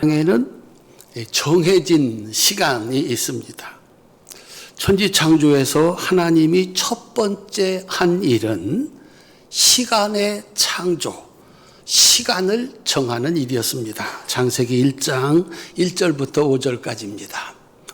에는 정해진 시간이 있습니다. 천지창조에서 하나님이 첫 번째 한 일은 시간의 창조, 시간을 정하는 일이었습니다. 창세기 1장 1절부터 5절까지입니다.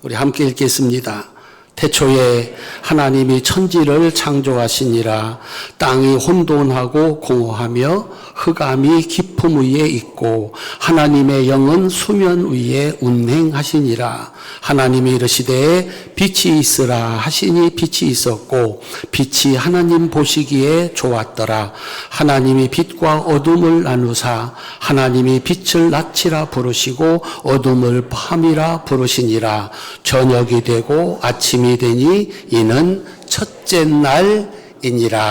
우리 함께 읽겠습니다. 태초에 하나님이 천지를 창조하시니라. 땅이 혼돈하고 공허하며 흑암이 깊음 위에 있고 하나님의 영은 수면 위에 운행하시니라. 하나님이 이르시되 빛이 있으라 하시니 빛이 있었고 빛이 하나님 보시기에 좋았더라. 하나님이 빛과 어둠을 나누사 하나님이 빛을 낮이라 부르시고 어둠을 밤이라 부르시니라. 저녁이 되고 아침이 되니 이는 첫째 날이니라.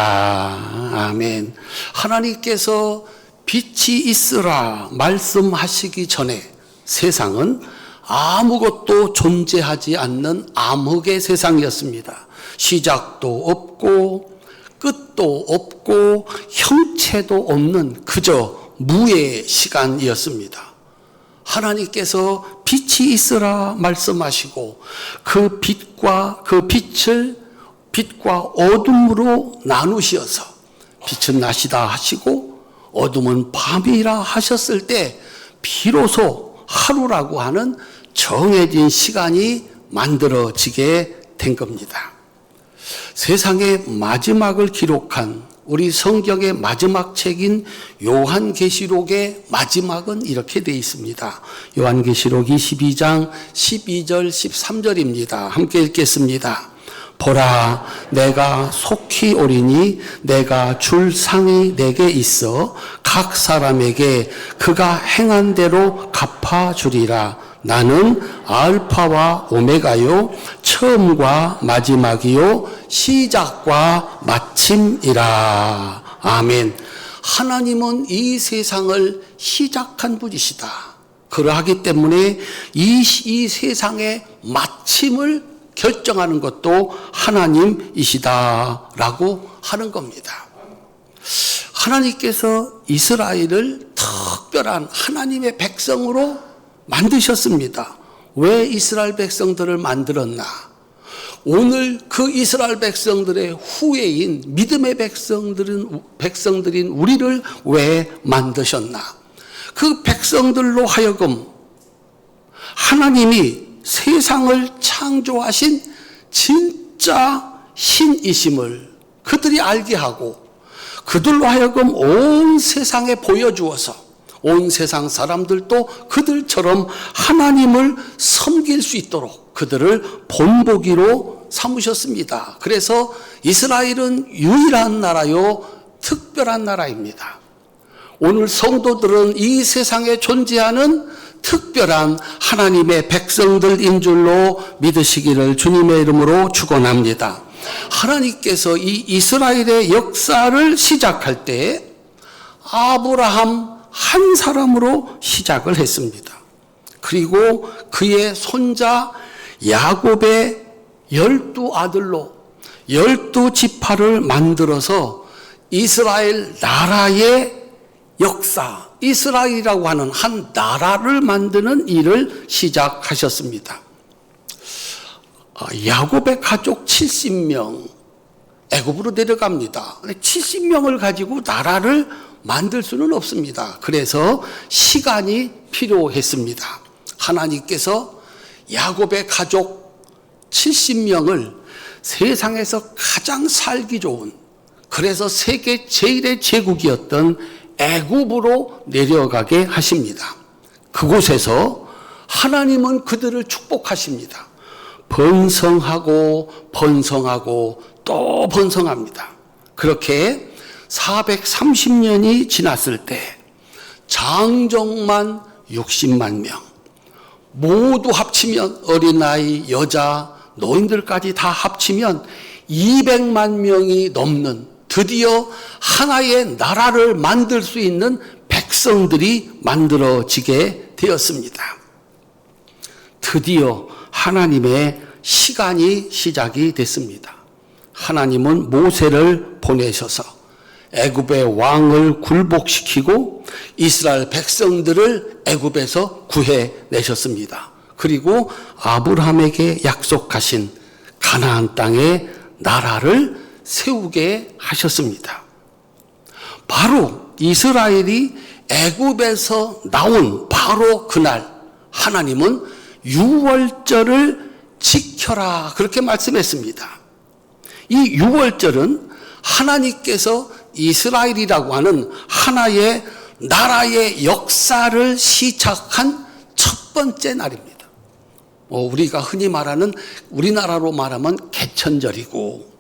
아멘. 하나님께서 빛이 있으라 말씀하시기 전에 세상은 아무것도 존재하지 않는 암흑의 세상이었습니다. 시작도 없고 끝도 없고 형체도 없는 그저 무의 시간이었습니다. 하나님께서 빛이 있으라 말씀하시고 그 빛과 그 빛을 빛과 어둠으로 나누시어서 빛은 낮이다 하시고 어둠은 밤이라 하셨을 때 비로소 하루라고 하는 정해진 시간이 만들어지게 된 겁니다. 세상의 마지막을 기록한 우리 성경의 마지막 책인 요한계시록의 마지막은 이렇게 되어 있습니다. 요한계시록 22장 12절 13절입니다. 함께 읽겠습니다. 보라, 내가 속히 오리니 내가 줄 상이 내게 있어 각 사람에게 그가 행한 대로 갚아주리라. 나는 알파와 오메가요 처음과 마지막이요 시작과 마침이라. 아멘. 하나님은 이 세상을 시작한 분이시다. 그러하기 때문에 이 세상의 마침을 결정하는 것도 하나님이시다라고 하는 겁니다. 하나님께서 이스라엘을 특별한 하나님의 백성으로 만드셨습니다. 왜 이스라엘 백성들을 만들었나? 오늘 그 이스라엘 백성들의 후예인 믿음의 백성들인 우리를 왜 만드셨나? 그 백성들로 하여금 하나님이 세상을 창조하신 진짜 신이심을 그들이 알게 하고 그들로 하여금 온 세상에 보여주어서 온 세상 사람들도 그들처럼 하나님을 섬길 수 있도록 그들을 본보기로 삼으셨습니다. 그래서 이스라엘은 유일한 나라요 특별한 나라입니다. 오늘 성도들은 이 세상에 존재하는 특별한 하나님의 백성들인 줄로 믿으시기를 주님의 이름으로 축원합니다. 하나님께서 이 이스라엘의 역사를 시작할 때 아브라함 한 사람으로 시작을 했습니다. 그리고 그의 손자 야곱의 12아들로 12지파를 만들어서 이스라엘 나라의 역사, 이스라엘이라고 하는 한 나라를 만드는 일을 시작하셨습니다. 야곱의 가족 70명 애굽으로 내려갑니다. 70명을 가지고 나라를 만들 수는 없습니다. 그래서 시간이 필요했습니다. 하나님께서 야곱의 가족 70명을 세상에서 가장 살기 좋은, 그래서 세계 제일의 제국이었던 애굽으로 내려가게 하십니다. 그곳에서 하나님은 그들을 축복하십니다. 번성하고 번성하고 또 번성합니다. 그렇게 430년이 지났을 때 장정만 60만 명, 모두 합치면 어린아이, 여자, 노인들까지 다 합치면 200만 명이 넘는 드디어 하나의 나라를 만들 수 있는 백성들이 만들어지게 되었습니다. 드디어 하나님의 시간이 시작이 됐습니다. 하나님은 모세를 보내셔서 애굽의 왕을 굴복시키고 이스라엘 백성들을 애굽에서 구해내셨습니다. 그리고 아브라함에게 약속하신 가나안 땅에 나라를 세우게 하셨습니다. 바로 이스라엘이 애굽에서 나온 바로 그날 하나님은 유월절을 지켜라 그렇게 말씀했습니다. 이 유월절은 하나님께서 이스라엘이라고 하는 하나의 나라의 역사를 시작한 첫 번째 날입니다. 우리가 흔히 말하는 우리나라로 말하면 개천절이고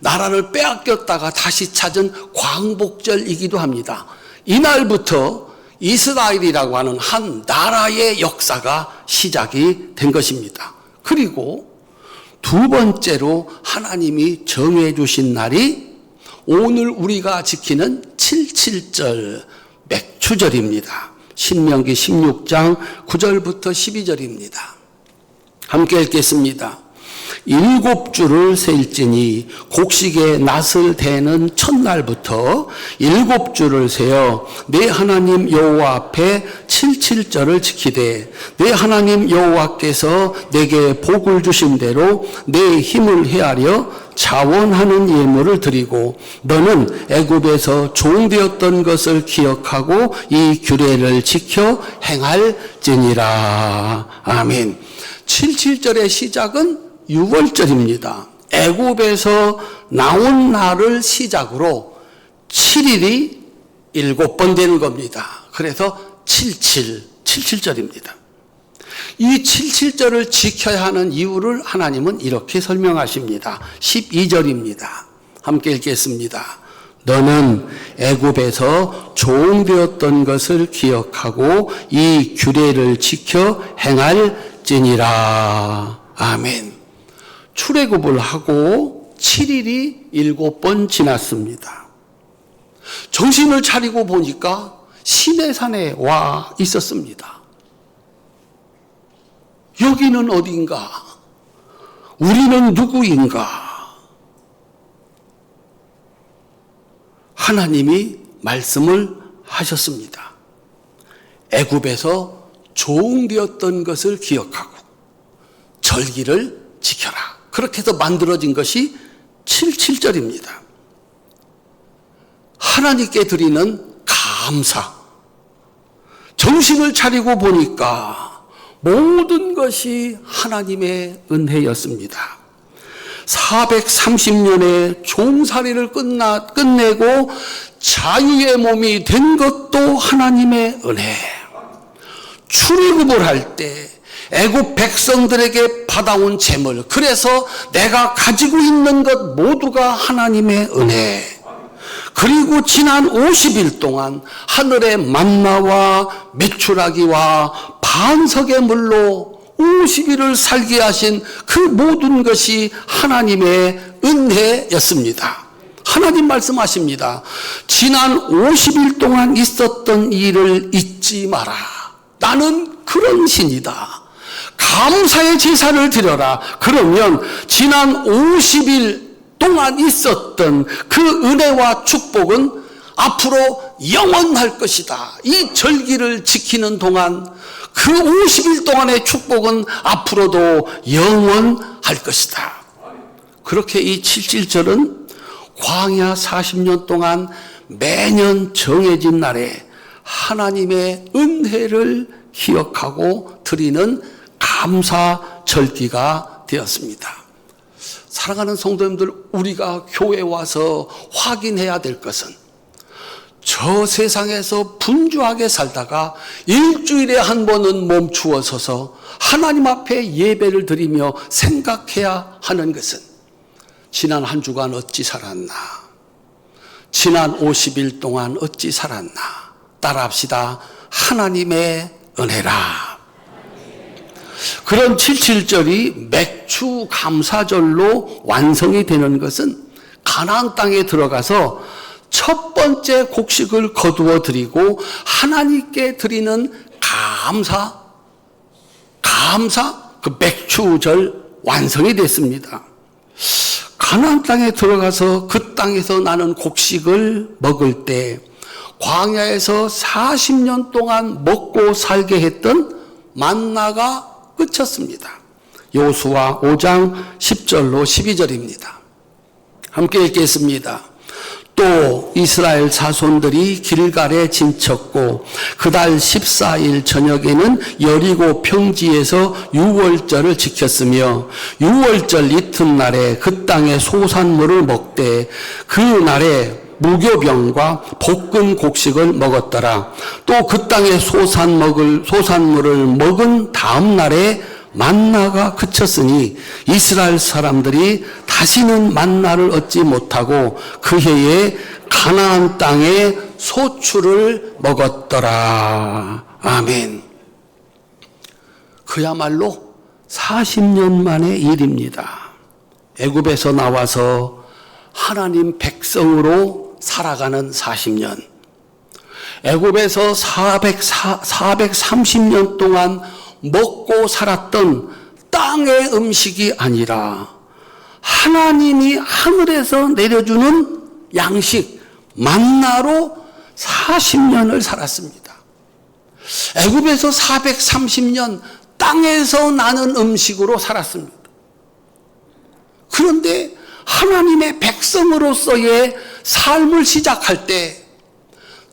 나라를 빼앗겼다가 다시 찾은 광복절이기도 합니다. 이날부터 이스라엘이라고 하는 한 나라의 역사가 시작이 된 것입니다. 그리고 두 번째로 하나님이 정해 주신 날이 오늘 우리가 지키는 77절 맥추절입니다. 신명기 16장 9절부터 12절입니다. 함께 읽겠습니다. 7주를 셀지니 곡식의 낫을 대는 첫날부터 7주를 세어 내 하나님 여호와 앞에 77절을 지키되 내 하나님 여호와께서 내게 복을 주신 대로 내 힘을 헤아려 자원하는 예물을 드리고 너는 애굽에서 종되었던 것을 기억하고 이 규례를 지켜 행할지니라. 아멘. 77절의 시작은 유월절입니다. 애굽에서 나온 날을 시작으로 7일이 7번 되는 겁니다. 그래서 77절입니다. 이 77절을 지켜야 하는 이유를 하나님은 이렇게 설명하십니다. 12절입니다. 함께 읽겠습니다. 너는 애굽에서 종되었던 것을 기억하고 이 규례를 지켜 행할지니라. 아멘. 출애굽을 하고 7일이 7번 지났습니다. 정신을 차리고 보니까 시내산에 와 있었습니다. 여기는 어딘가? 우리는 누구인가? 하나님이 말씀을 하셨습니다. 애굽에서 종되었던 것을 기억하고 절기를 지켜라. 그렇게 해서 만들어진 것이 77절입니다. 하나님께 드리는 감사. 정신을 차리고 보니까 모든 것이 하나님의 은혜였습니다. 430년의 종살이를 끝내고 자유의 몸이 된 것도 하나님의 은혜. 출애굽을 할 때 애굽 백성들에게 받아온 재물, 그래서 내가 가지고 있는 것 모두가 하나님의 은혜. 그리고 지난 50일 동안 하늘의 만나와 메추라기와 반석의 물로 50일을 살게 하신 그 모든 것이 하나님의 은혜였습니다. 하나님 말씀하십니다. 지난 50일 동안 있었던 일을 잊지 마라. 나는 그런 신이다. 감사의 제사를 드려라. 그러면 지난 50일 동안 있었던 그 은혜와 축복은 앞으로 영원할 것이다. 이 절기를 지키는 동안 그 50일 동안의 축복은 앞으로도 영원할 것이다. 그렇게 이 77절은 광야 40년 동안 매년 정해진 날에 하나님의 은혜를 기억하고 드리는 감사 절기가 되었습니다. 사랑하는 성도님들, 우리가 교회에 와서 확인해야 될 것은 저 세상에서 분주하게 살다가 일주일에 한 번은 멈추어 서서 하나님 앞에 예배를 드리며 생각해야 하는 것은 지난 한 주간 어찌 살았나? 지난 50일 동안 어찌 살았나? 따라합시다. 하나님의 은혜라. 그런 77절이 맥추 감사절로 완성이 되는 것은 가나안 땅에 들어가서 첫 번째 곡식을 거두어 드리고 하나님께 드리는 감사 그 맥추절 완성이 됐습니다. 가나안 땅에 들어가서 그 땅에서 나는 곡식을 먹을 때 광야에서 40년 동안 먹고 살게 했던 만나가 끝쳤습니다. 여호수아 5장 10절로 12절입니다. 함께 읽겠습니다. 또 이스라엘 자손들이 길갈에 진쳤고 그달 14일 저녁에는 여리고 평지에서 유월절을 지켰으며 유월절 이튿날에 그 땅의 소산물을 먹되 그 날에 무교병과 볶은 곡식을 먹었더라. 또 그 땅의 소산물을 먹은 다음 날에 만나가 그쳤으니 이스라엘 사람들이 다시는 만나를 얻지 못하고 그 해에 가나안 땅의 소출을 먹었더라. 아멘. 그야말로 40년 만의 일입니다. 애굽에서 나와서 하나님 백성으로 살아가는 40년. 애굽에서 430년 동안 먹고 살았던 땅의 음식이 아니라 하나님이 하늘에서 내려주는 양식, 만나로 40년을 살았습니다. 애굽에서 430년 땅에서 나는 음식으로 살았습니다. 그런데 하나님의 백성으로서의 삶을 시작할 때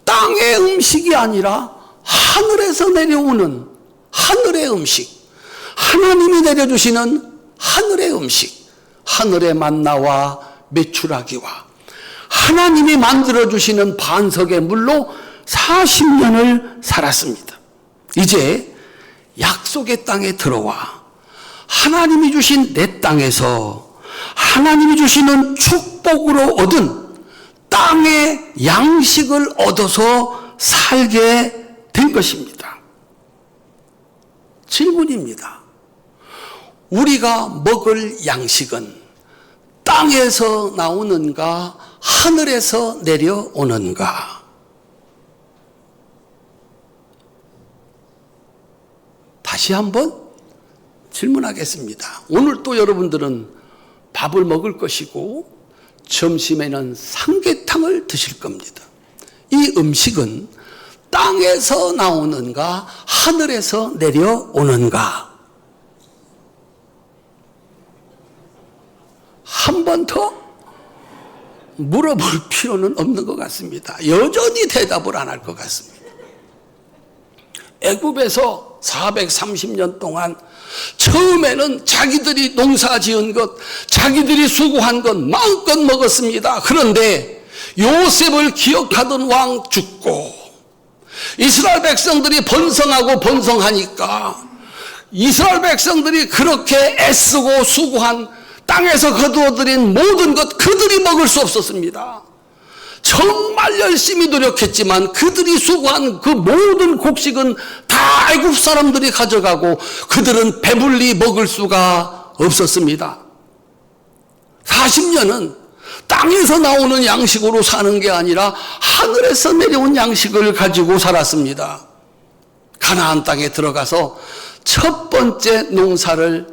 땅의 음식이 아니라 하늘에서 내려오는 하늘의 음식, 하나님이 내려주시는 하늘의 음식, 하늘의 만나와 메추라기와 하나님이 만들어주시는 반석의 물로 40년을 살았습니다. 이제 약속의 땅에 들어와 하나님이 주신 내 땅에서 하나님이 주시는 축복으로 얻은 땅의 양식을 얻어서 살게 된 것입니다. 질문입니다. 우리가 먹을 양식은 땅에서 나오는가, 하늘에서 내려오는가? 다시 한번 질문하겠습니다. 오늘 또 여러분들은 밥을 먹을 것이고 점심에는 삼계탕을 드실 겁니다. 이 음식은 땅에서 나오는가, 하늘에서 내려오는가? 한 번 더 물어볼 필요는 없는 것 같습니다. 여전히 대답을 안 할 것 같습니다. 애굽에서 430년 동안 처음에는 자기들이 농사 지은 것, 자기들이 수고한 것 마음껏 먹었습니다. 그런데 요셉을 기억하던 왕 죽고 이스라엘 백성들이 번성하니까 이스라엘 백성들이 그렇게 애쓰고 수고한 땅에서 거두어들인 모든 것 그들이 먹을 수 없었습니다. 정말 열심히 노력했지만 그들이 수고한 그 모든 곡식은 다 애굽 사람들이 가져가고 그들은 배불리 먹을 수가 없었습니다. 40년은 땅에서 나오는 양식으로 사는 게 아니라 하늘에서 내려온 양식을 가지고 살았습니다. 가나안 땅에 들어가서 첫 번째 농사를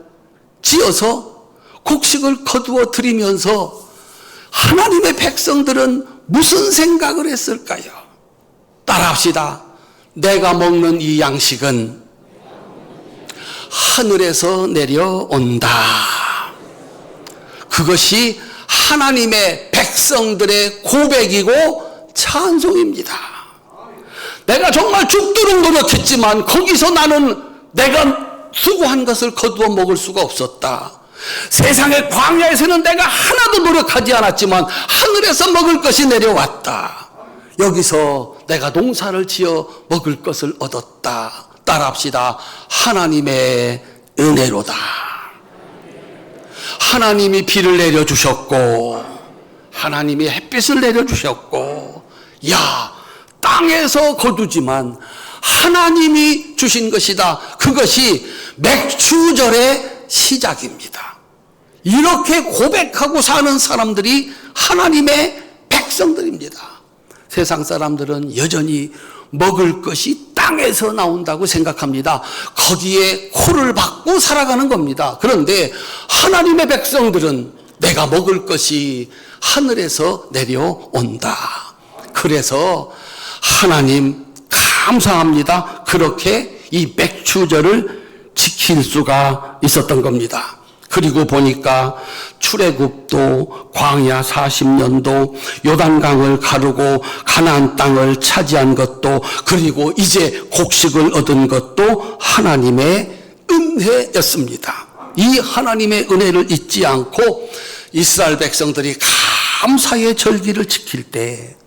지어서 곡식을 거두어 드리면서 하나님의 백성들은 무슨 생각을 했을까요? 따라합시다. 내가 먹는 이 양식은 하늘에서 내려온다. 그것이 하나님의 백성들의 고백이고 찬송입니다. 내가 정말 죽도록 노력했지만 거기서 나는 내가 수고한 것을 거두어 먹을 수가 없었다. 세상의 광야에서는 내가 하나도 노력하지 않았지만 하늘에서 먹을 것이 내려왔다. 여기서 내가 농사를 지어 먹을 것을 얻었다. 따라합시다. 하나님의 은혜로다. 하나님이 비를 내려주셨고 하나님이 햇빛을 내려주셨고 야 땅에서 거두지만 하나님이 주신 것이다. 그것이 맥추절의 시작입니다. 이렇게 고백하고 사는 사람들이 하나님의 백성들입니다. 세상 사람들은 여전히 먹을 것이 땅에서 나온다고 생각합니다. 거기에 코를 박고 살아가는 겁니다. 그런데 하나님의 백성들은 내가 먹을 것이 하늘에서 내려온다. 그래서 하나님 감사합니다. 그렇게 이 맥추절을 지킬 수가 있었던 겁니다. 그리고 보니까 출애굽도 광야 40년도 요단강을 가르고 가나안 땅을 차지한 것도, 그리고 이제 곡식을 얻은 것도 하나님의 은혜였습니다. 이 하나님의 은혜를 잊지 않고 이스라엘 백성들이 감사의 절기를 지킬 때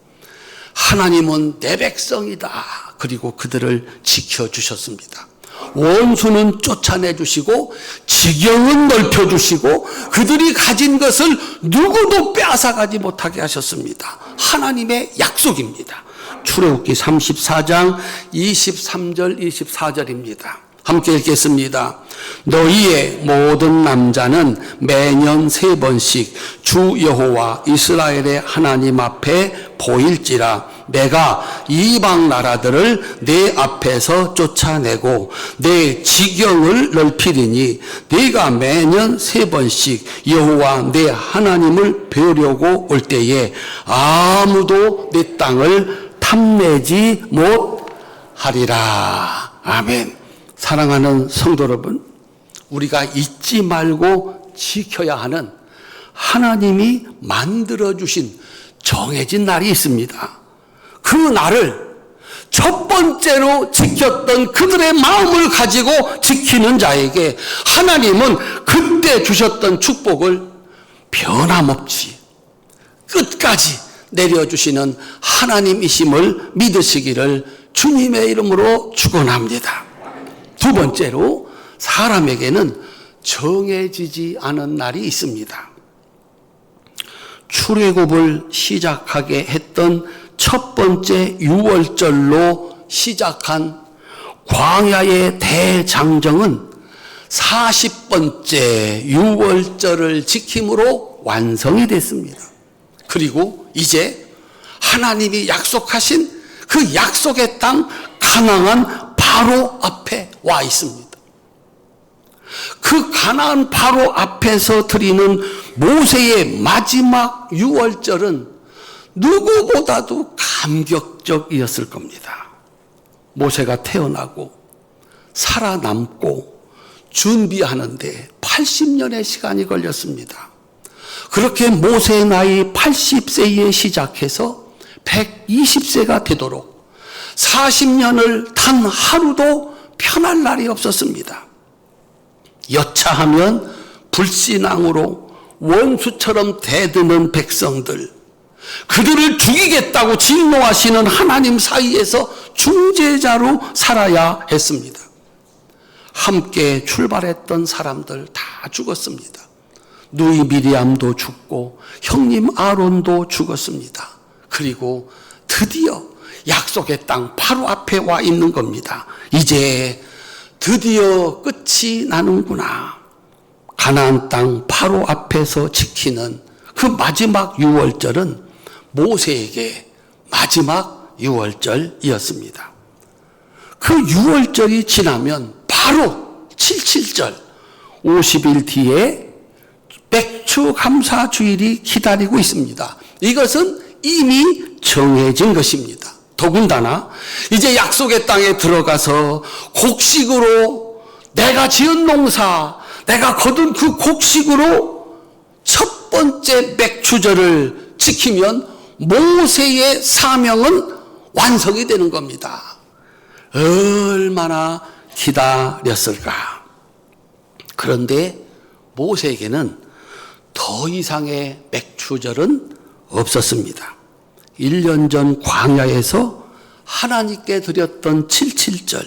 하나님은 내 백성이다. 그리고 그들을 지켜주셨습니다. 원수는 쫓아내주시고 지경은 넓혀주시고 그들이 가진 것을 누구도 빼앗아가지 못하게 하셨습니다. 하나님의 약속입니다. 출애굽기 34장 23절 24절입니다. 함께 읽겠습니다. 너희의 모든 남자는 매년 3번씩 주 여호와 이스라엘의 하나님 앞에 보일지라. 내가 이방 나라들을 내 앞에서 쫓아내고 내 지경을 넓히리니 네가 매년 3번씩 여호와 내 하나님을 뵈려고 올 때에 아무도 내 땅을 탐내지 못하리라. 아멘. 사랑하는 성도 여러분, 우리가 잊지 말고 지켜야 하는 하나님이 만들어주신 정해진 날이 있습니다. 그 날을 첫 번째로 지켰던 그들의 마음을 가지고 지키는 자에게 하나님은 그때 주셨던 축복을 변함없이 끝까지 내려주시는 하나님이심을 믿으시기를 주님의 이름으로 축원합니다. 두 번째로, 사람에게는 정해지지 않은 날이 있습니다. 출애굽을 시작하게 했던 첫 번째 유월절로 시작한 광야의 대장정은 40번째 유월절을 지킴으로 완성이 됐습니다. 그리고 이제 하나님이 약속하신 그 약속의 땅 가나안 바로 앞에 와 있습니다. 그 가나안 바로 앞에서 드리는 모세의 마지막 유월절은 누구보다도 감격적이었을 겁니다. 모세가 태어나고 살아남고 준비하는데 80년의 시간이 걸렸습니다. 그렇게 모세의 나이 80세에 시작해서 120세가 되도록 40년을 단 하루도 편할 날이 없었습니다. 여차하면 불신앙으로 원수처럼 대드는 백성들, 그들을 죽이겠다고 진노하시는 하나님 사이에서 중재자로 살아야 했습니다. 함께 출발했던 사람들 다 죽었습니다. 누이 미리암도 죽고 형님 아론도 죽었습니다. 그리고 드디어 약속의 땅 바로 앞에 와 있는 겁니다. 이제 드디어 끝이 나는구나. 가나안 땅 바로 앞에서 지키는 그 마지막 유월절은 모세에게 마지막 유월절이었습니다. 그 유월절이 지나면 바로 77절 50일 뒤에 맥추감사주일이 기다리고 있습니다. 이것은 이미 정해진 것입니다. 더군다나 이제 약속의 땅에 들어가서 곡식으로 내가 지은 농사, 내가 거둔 그 곡식으로 첫 번째 맥추절을 지키면 모세의 사명은 완성이 되는 겁니다. 얼마나 기다렸을까. 그런데 모세에게는 더 이상의 맥추절은 없었습니다. 1년 전 광야에서 하나님께 드렸던 77절,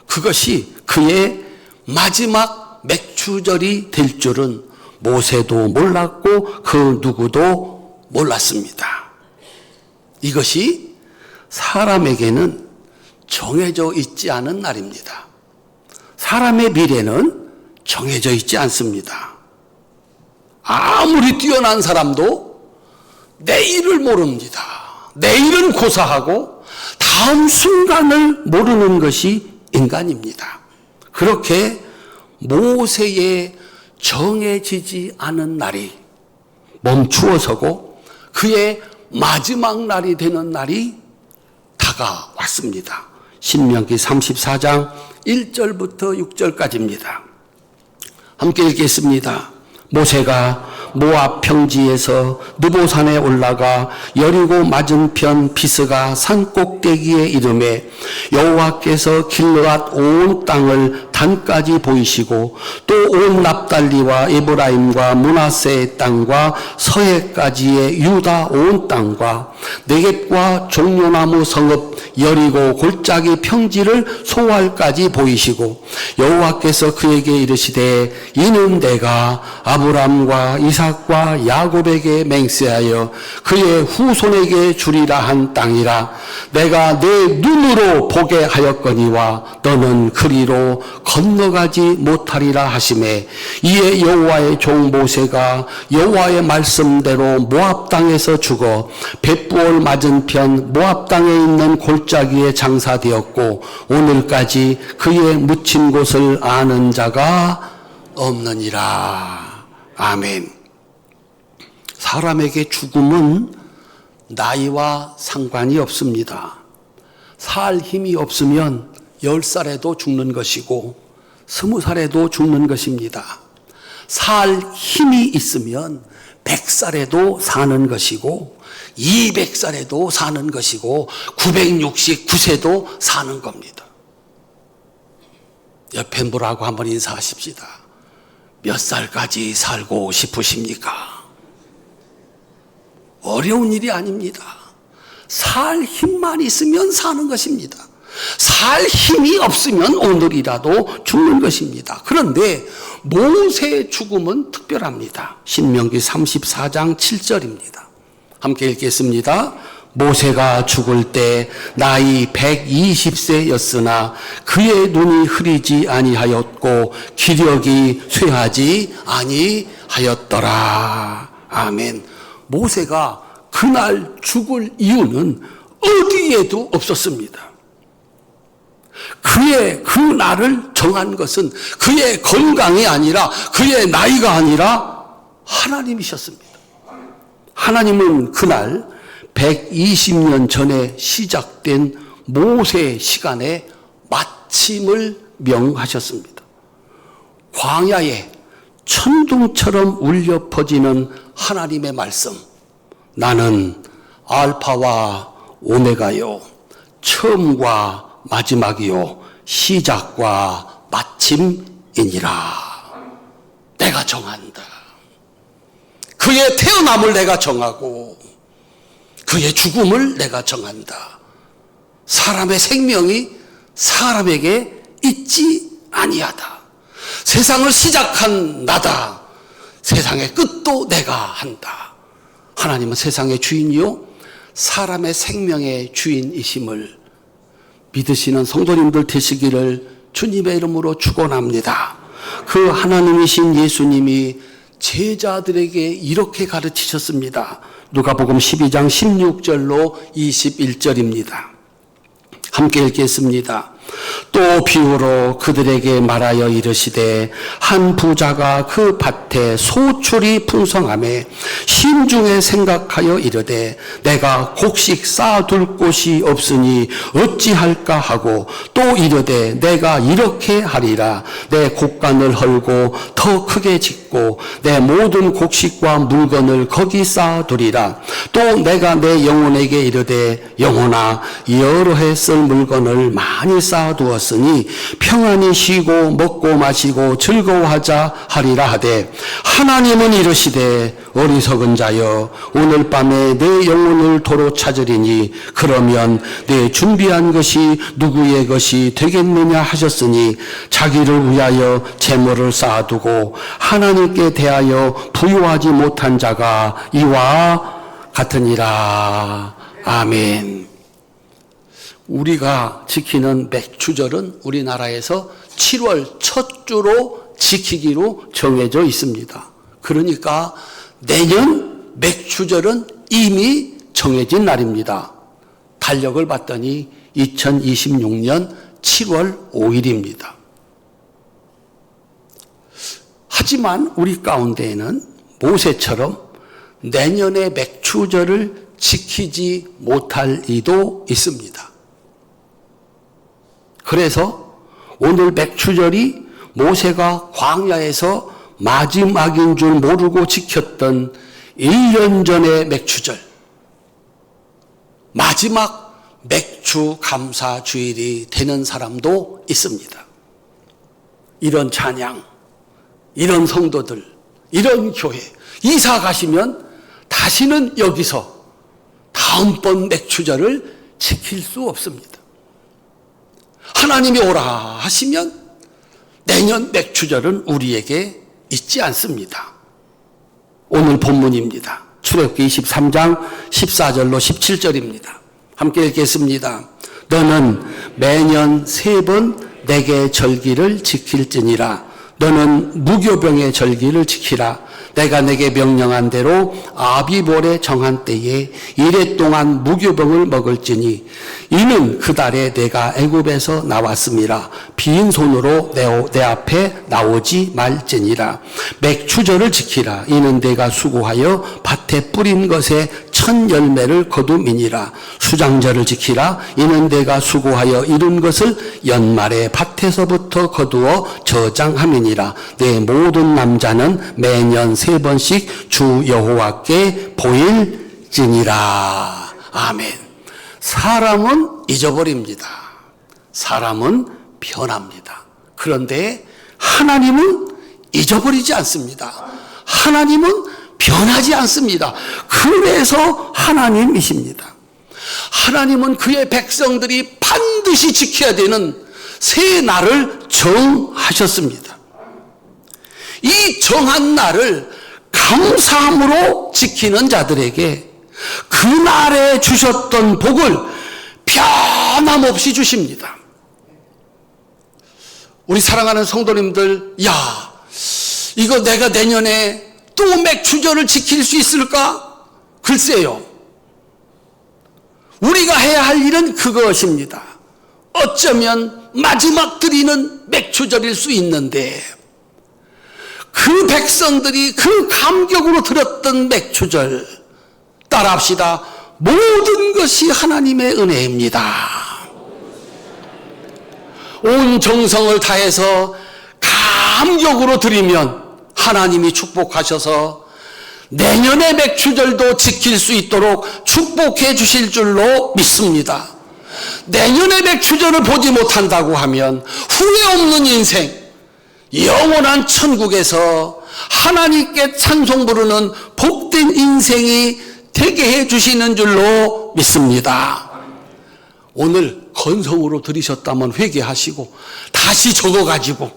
그것이 그의 마지막 맥추절이 될 줄은 모세도 몰랐고 그 누구도 몰랐습니다. 이것이 사람에게는 정해져 있지 않은 날입니다. 사람의 미래는 정해져 있지 않습니다. 아무리 뛰어난 사람도 내일을 모릅니다. 내일은 고사하고 다음 순간을 모르는 것이 인간입니다. 그렇게 모세의 정해지지 않은 날이 멈추어서고 그의 마지막 날이 되는 날이 다가왔습니다. 신명기 34장 1절부터 6절까지입니다. 함께 읽겠습니다. 모세가 모압 평지에서 느보산에 올라가 여리고 맞은편 비스가 산 꼭대기에 이르매 여호와께서 길르앗 온 땅을 단까지 보이시고 또 온 납달리와 에브라임과 므낫세의 땅과 서해까지의 유다 온 땅과 네겝과 종려나무 성읍 여리고 골짜기 평지를 소알까지 보이시고 여호와께서 그에게 이르시되 이는 내가 아브람과 이삭과 야곱에게 맹세하여 그의 후손에게 주리라 한 땅이라. 내가 내 눈으로 보게 하였거니와 너는 그리로 건너가지 못하리라 하시매 이에 여호와의 종 모세가 여호와의 말씀대로 모압 땅에서 죽어 벳부올 맞은편 모압 땅에 있는 골짜기에 장사되었고 오늘까지 그의 묻힌 곳을 아는 자가 없느니라. 아멘. 사람에게 죽음은 나이와 상관이 없습니다. 살 힘이 없으면 10살에도 죽는 것이고 20살에도 죽는 것입니다. 살 힘이 있으면 100살에도 사는 것이고 200살에도 사는 것이고 969세도 사는 겁니다. 옆에 분하고 한번 인사하십시다. 몇 살까지 살고 싶으십니까? 어려운 일이 아닙니다. 살 힘만 있으면 사는 것입니다. 살 힘이 없으면 오늘이라도 죽는 것입니다. 그런데 모세의 죽음은 특별합니다. 신명기 34장 7절입니다. 함께 읽겠습니다. 모세가 죽을 때 나이 120세였으나 그의 눈이 흐리지 아니하였고 기력이 쇠하지 아니하였더라. 아멘. 모세가 그날 죽을 이유는 어디에도 없었습니다. 그의 그 날을 정한 것은 그의 건강이 아니라 그의 나이가 아니라 하나님이셨습니다. 하나님은 그날 120년 전에 시작된 모세 시간에 마침을 명하셨습니다. 광야에 천둥처럼 울려 퍼지는 하나님의 말씀. 나는 알파와 오메가요, 처음과 마지막이요, 시작과 마침이니라. 내가 정한다. 그의 태어남을 내가 정하고 그의 죽음을 내가 정한다. 사람의 생명이 사람에게 있지 아니하다. 세상을 시작한 나다. 세상의 끝도 내가 한다. 하나님은 세상의 주인이요 사람의 생명의 주인이심을 믿으시는 성도님들 되시기를 주님의 이름으로 축원합니다. 그 하나님이신 예수님이 제자들에게 이렇게 가르치셨습니다. 누가복음 12장 16절로 21절입니다. 함께 읽겠습니다. 또 비유로 그들에게 말하여 이르시되 한 부자가 그 밭에 소출이 풍성하매 심중에 생각하여 이르되 내가 곡식 쌓아둘 곳이 없으니 어찌할까 하고 또 이르되 내가 이렇게 하리라. 내 곡간을 헐고 더 크게 짓고 내 모든 곡식과 물건을 거기 쌓아두리라. 또 내가 내 영혼에게 이르되 영혼아 여러 해 쓸 물건을 많이 쌓아두었으니 평안히 쉬고 먹고 마시고 즐거워하자 하리라 하되 하나님은 이르시되 어리석은 자여 오늘 밤에 내 영혼을 도로 찾으리니 그러면 내 준비한 것이 누구의 것이 되겠느냐 하셨으니 자기를 위하여 재물을 쌓아두고 하나님께 대하여 부유하지 못한 자가 이와 같으니라. 아멘. 우리가 지키는 맥추절은 우리나라에서 7월 첫 주로 지키기로 정해져 있습니다. 그러니까 내년 맥추절은 이미 정해진 날입니다. 달력을 봤더니 2026년 7월 5일입니다. 하지만 우리 가운데에는 모세처럼 내년의 맥추절을 지키지 못할 이도 있습니다. 그래서 오늘 맥추절이 모세가 광야에서 마지막인 줄 모르고 지켰던 1년 전의 맥추절, 마지막 맥추 감사 주일이 되는 사람도 있습니다. 이런 찬양, 이런 성도들, 이런 교회 이사 가시면 다시는 여기서 다음번 맥추절을 지킬 수 없습니다. 하나님이 오라 하시면 내년 맥추절은 우리에게 있지 않습니다. 오늘 본문입니다. 출애굽기 23장 14절로 17절입니다. 함께 읽겠습니다. 너는 매년 3번 내게 절기를 지킬지니라. 너는 무교병의 절기를 지키라. 내가 내게 명령한 대로 아비볼에 정한 때에 이래 동안 무교병을 먹을지니 이는 그 달에 내가 애굽에서 나왔음이라. 빈손으로 내 앞에 나오지 말지니라. 맥추절을 지키라. 이는 내가 수고하여 밭에 뿌린 것에 첫 열매를 거둠이니라. 수장절을 지키라. 이는 내가 수고하여 이룬 것을 연말에 밭에서부터 거두어 저장함이니라. 내 모든 남자는 매년 3번씩 주 여호와께 보일지니라. 아멘. 사람은 잊어버립니다. 사람은 변합니다. 그런데 하나님은 잊어버리지 않습니다. 하나님은 변하지 않습니다. 그래서 하나님이십니다. 하나님은 그의 백성들이 반드시 지켜야 되는 새 날을 정하셨습니다. 이 정한 날을 감사함으로 지키는 자들에게 그날에 주셨던 복을 변함없이 주십니다. 우리 사랑하는 성도님들, 야, 이거 내가 내년에 또 맥추절을 지킬 수 있을까? 글쎄요. 우리가 해야 할 일은 그것입니다. 어쩌면 마지막 드리는 맥추절일 수 있는데 그 백성들이 그 감격으로 드렸던 맥추절 따라합시다. 모든 것이 하나님의 은혜입니다. 온 정성을 다해서 감격으로 드리면 하나님이 축복하셔서 내년의 맥추절도 지킬 수 있도록 축복해 주실 줄로 믿습니다. 내년의 맥추절을 보지 못한다고 하면 후회 없는 인생, 영원한 천국에서 하나님께 찬송 부르는 복된 인생이 되게 해 주시는 줄로 믿습니다. 오늘 건성으로 드리셨다면 회개하시고 다시 적어가지고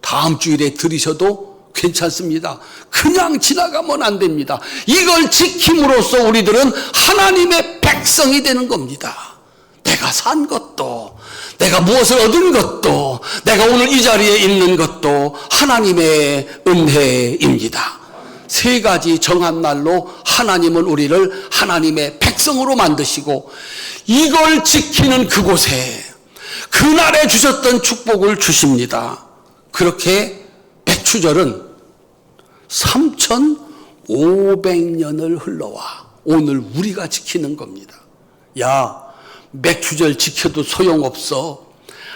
다음 주일에 드리셔도 괜찮습니다. 그냥 지나가면 안 됩니다. 이걸 지킴으로써 우리들은 하나님의 백성이 되는 겁니다. 내가 산 것도, 내가 무엇을 얻은 것도, 내가 오늘 이 자리에 있는 것도 하나님의 은혜입니다. 3가지 정한 날로 하나님은 우리를 하나님의 백성으로 만드시고 이걸 지키는 그곳에 그날에 주셨던 축복을 주십니다. 그렇게 맥추절은 3,500년을 흘러와 오늘 우리가 지키는 겁니다. 야, 맥추절 지켜도 소용없어.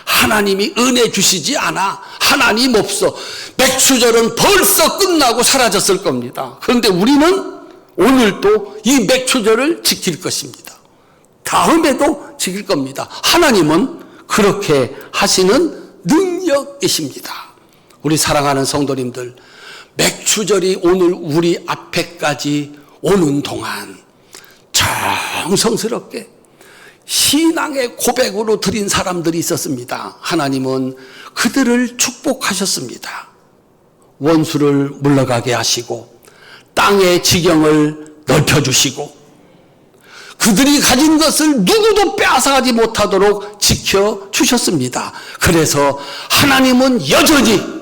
하나님이 은혜 주시지 않아. 하나님 없어. 맥추절은 벌써 끝나고 사라졌을 겁니다. 그런데 우리는 오늘도 이 맥추절을 지킬 것입니다. 다음에도 지킬 겁니다. 하나님은 그렇게 하시는 능력이십니다. 우리 사랑하는 성도님들, 맥추절이 오늘 우리 앞에까지 오는 동안 정성스럽게 신앙의 고백으로 드린 사람들이 있었습니다. 하나님은 그들을 축복하셨습니다. 원수를 물러가게 하시고 땅의 지경을 넓혀주시고 그들이 가진 것을 누구도 빼앗아가지 못하도록 지켜주셨습니다. 그래서 하나님은 여전히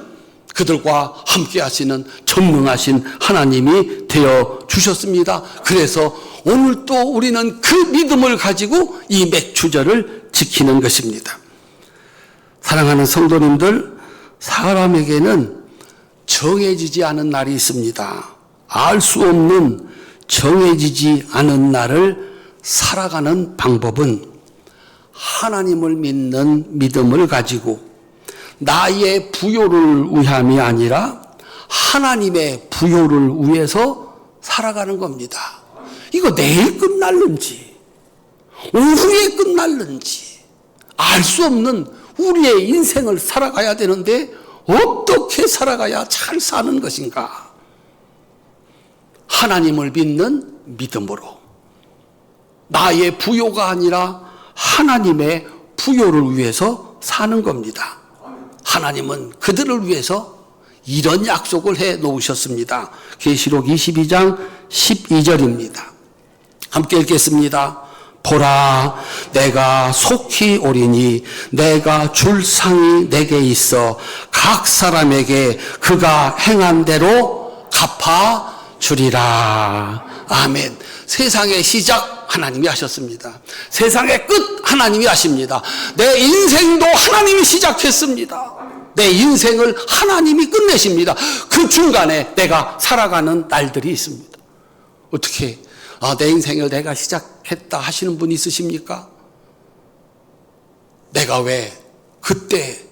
그들과 함께 하시는 전능하신 하나님이 되어주셨습니다. 그래서 오늘 또 우리는 그 믿음을 가지고 이 맥추절을 지키는 것입니다. 사랑하는 성도님들, 사람에게는 정해지지 않은 날이 있습니다. 알 수 없는 정해지지 않은 날을 살아가는 방법은 하나님을 믿는 믿음을 가지고 나의 부요를 위함이 아니라 하나님의 부요를 위해서 살아가는 겁니다. 이거 내일 끝날는지 오후에 끝날는지 알 수 없는 우리의 인생을 살아가야 되는데 어떻게 살아가야 잘 사는 것인가? 하나님을 믿는 믿음으로 나의 부요가 아니라 하나님의 부요를 위해서 사는 겁니다. 하나님은 그들을 위해서 이런 약속을 해 놓으셨습니다. 계시록 22장 12절입니다. 함께 읽겠습니다. 보라, 내가 속히 오리니 내가 줄 상이 내게 있어 각 사람에게 그가 행한 대로 갚아 주리라. 아멘. 세상의 시작 하나님이 하셨습니다. 세상의 끝 하나님이 하십니다. 내 인생도 하나님이 시작했습니다. 내 인생을 하나님이 끝내십니다. 그 중간에 내가 살아가는 날들이 있습니다. 어떻게 내 인생을 내가 시작했다 하시는 분 있으십니까? 내가 왜 그때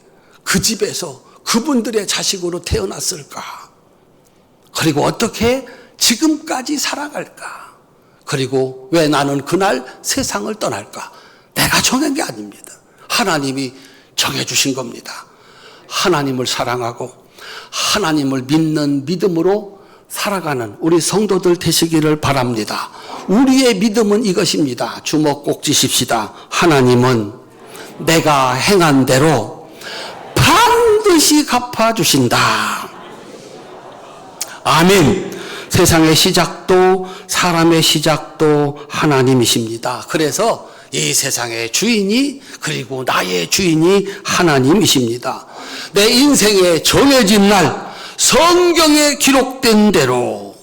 그 집에서 그분들의 자식으로 태어났을까? 그리고 어떻게 지금까지 살아갈까? 그리고 왜 나는 그날 세상을 떠날까? 내가 정한 게 아닙니다. 하나님이 정해주신 겁니다. 하나님을 사랑하고 하나님을 믿는 믿음으로 살아가는 우리 성도들 되시기를 바랍니다. 우리의 믿음은 이것입니다. 주먹 꼭 쥐십시다. 하나님은 내가 행한 대로 반드시 갚아주신다. 아멘. 세상의 시작도 사람의 시작도 하나님이십니다. 그래서 이 세상의 주인이 그리고 나의 주인이 하나님이십니다. 내 인생의 정해진 날 성경에 기록된 대로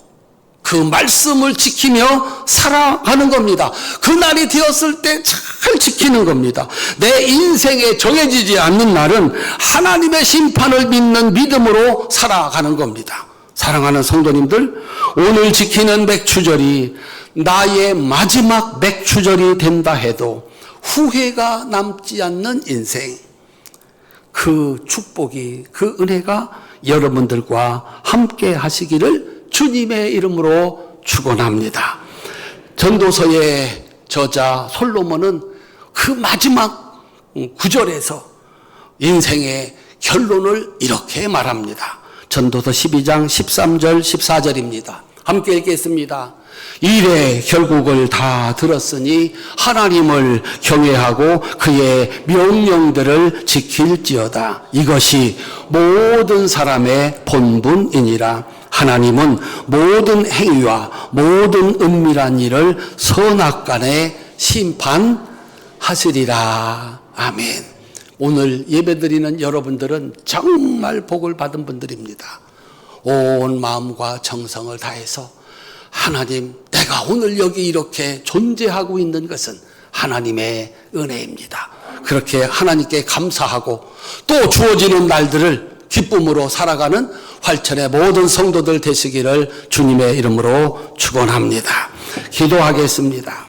그 말씀을 지키며 살아가는 겁니다. 그 날이 되었을 때 잘 지키는 겁니다. 내 인생에 정해지지 않는 날은 하나님의 심판을 믿는 믿음으로 살아가는 겁니다. 사랑하는 성도님들, 오늘 지키는 맥추절이 나의 마지막 맥추절이 된다 해도 후회가 남지 않는 인생, 그 축복이, 그 은혜가 여러분들과 함께 하시기를 주님의 이름으로 축원합니다. 전도서의 저자 솔로몬은 그 마지막 구절에서 인생의 결론을 이렇게 말합니다. 전도서 12장 13절 14절입니다. 함께 읽겠습니다. 일의 결국을 다 들었으니 하나님을 경외하고 그의 명령들을 지킬지어다. 이것이 모든 사람의 본분이니라. 하나님은 모든 행위와 모든 은밀한 일을 선악간에 심판하시리라. 아멘. 오늘 예배드리는 여러분들은 정말 복을 받은 분들입니다. 온 마음과 정성을 다해서 하나님, 내가 오늘 여기 이렇게 존재하고 있는 것은 하나님의 은혜입니다. 그렇게 하나님께 감사하고 또 주어지는 날들을 기쁨으로 살아가는 활천의 모든 성도들 되시기를 주님의 이름으로 축원합니다. 기도하겠습니다.